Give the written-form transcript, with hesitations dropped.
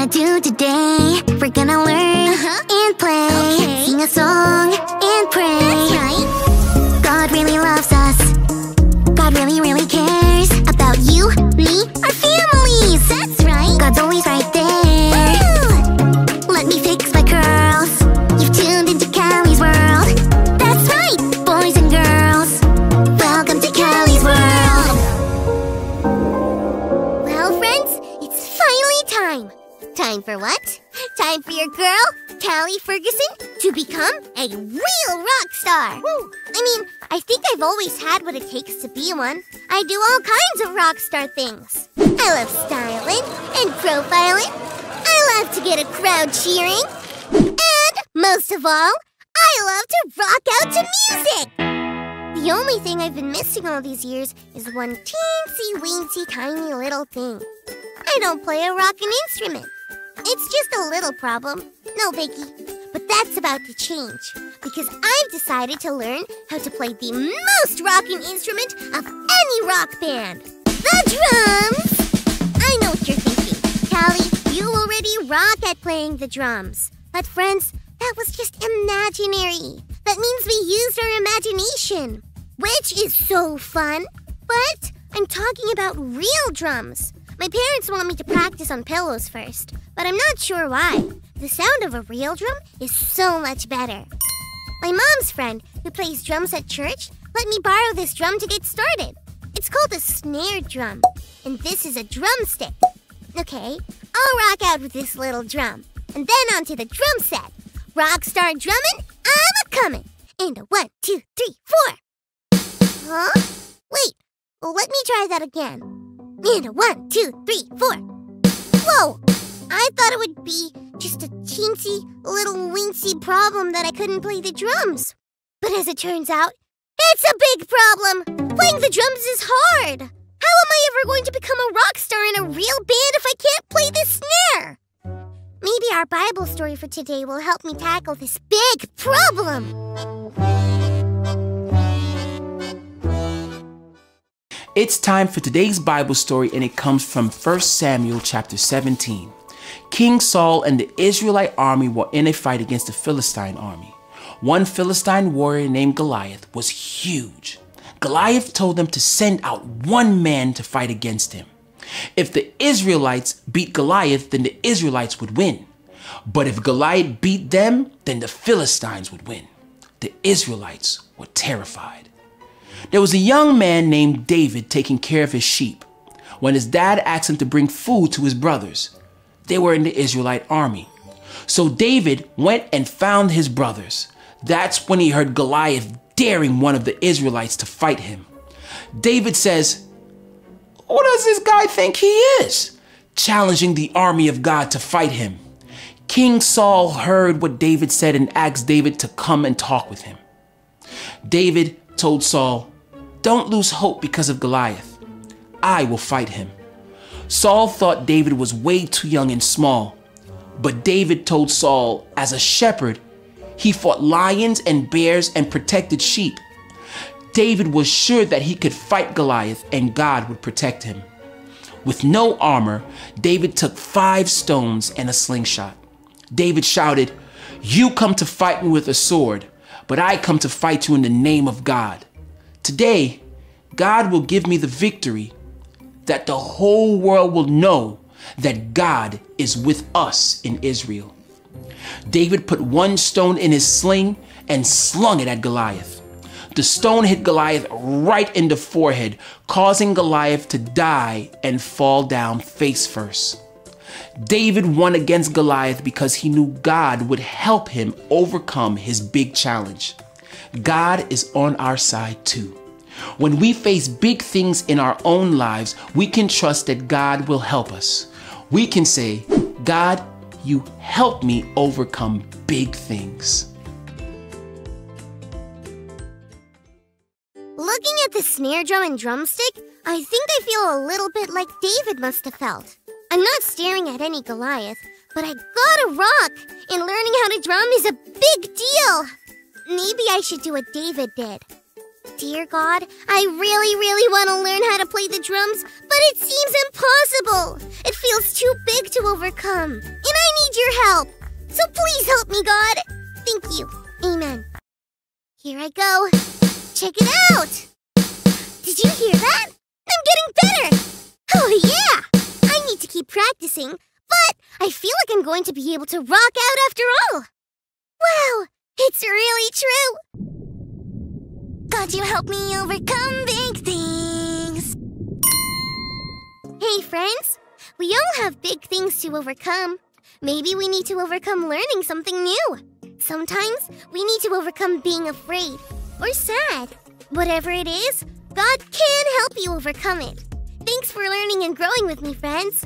do today. We're gonna learn and play, sing a song and pray. That's right. God really loves us. God really, really cares about you, me, our families. That's right. God's always right there. Woo! Let me fix my curls. You've tuned into Callie's world. That's right, boys and girls. Welcome to Callie's world. Well, friends, it's finally time. Time for what? Time for your girl, Callie Ferguson, to become a real rock star. Woo. I mean, I think I've always had what it takes to be one. I do all kinds of rock star things. I love styling and profiling. I love to get a crowd cheering. And most of all, I love to rock out to music. The only thing I've been missing all these years is one teensy-weensy tiny little thing. I don't play a rockin' instrument. It's just a little problem, no biggie. But that's about to change, because I've decided to learn how to play the most rockin' instrument of any rock band, the drums! I know what you're thinking. Callie, you already rock at playing the drums. But friends, that was just imaginary. That means we used our imagination, which is so fun. But I'm talking about real drums. My parents want me to practice on pillows first, but I'm not sure why. The sound of a real drum is so much better. My mom's friend, who plays drums at church, let me borrow this drum to get started. It's called a snare drum, and this is a drumstick. Okay, I'll rock out with this little drum, and then onto the drum set. Rockstar drumming, I'm a-comin'. And a 1, 2, 3, 4. Huh? Wait, well, let me try that again. And a 1, 2, 3, 4. Whoa! I thought it would be just a teensy little weensy problem that I couldn't play the drums. But as it turns out, it's a big problem. Playing the drums is hard. How am I ever going to become a rock star in a real band if I can't play the snare? Maybe our Bible story for today will help me tackle this big problem. It's time for today's Bible story, and it comes from 1 Samuel chapter 17. King Saul and the Israelite army were in a fight against the Philistine army. One Philistine warrior named Goliath was huge. Goliath told them to send out one man to fight against him. If the Israelites beat Goliath, then the Israelites would win. But if Goliath beat them, then the Philistines would win. The Israelites were terrified. There was a young man named David taking care of his sheep when his dad asked him to bring food to his brothers. They were in the Israelite army. So David went and found his brothers. That's when he heard Goliath daring one of the Israelites to fight him. David says, "Who does this guy think he is?" challenging the army of God to fight him. King Saul heard what David said and asked David to come and talk with him. David told Saul, "Don't lose hope because of Goliath. I will fight him." Saul thought David was way too young and small, but David told Saul, as a shepherd, he fought lions and bears and protected sheep. David was sure that he could fight Goliath and God would protect him. With no armor, David took 5 stones and a slingshot. David shouted, "You come to fight me with a sword, but I come to fight you in the name of God. Today, God will give me the victory that the whole world will know that God is with us in Israel." David put one stone in his sling and slung it at Goliath. The stone hit Goliath right in the forehead, causing Goliath to die and fall down face first. David won against Goliath because he knew God would help him overcome his big challenge. God is on our side too. When we face big things in our own lives, we can trust that God will help us. We can say, "God, you help me overcome big things." Looking at the snare drum and drumstick, I think I feel a little bit like David must have felt. I'm not staring at any Goliath, but I gotta rock, and learning how to drum is a big deal. Maybe I should do what David did. Dear God, I really want to learn how to play the drums, but it seems impossible. It feels too big to overcome, and I need your help. So please help me, God. Thank you. Amen. Here I go. Check it out. Did you hear that? I'm getting better. Oh, yeah. I need to keep practicing, but I feel like I'm going to be able to rock out after all. Wow, it's really true. God, you help me overcome big things. Hey, friends. We all have big things to overcome. Maybe we need to overcome learning something new. Sometimes we need to overcome being afraid or sad. Whatever it is, God can help you overcome it. Thanks for learning and growing with me, friends.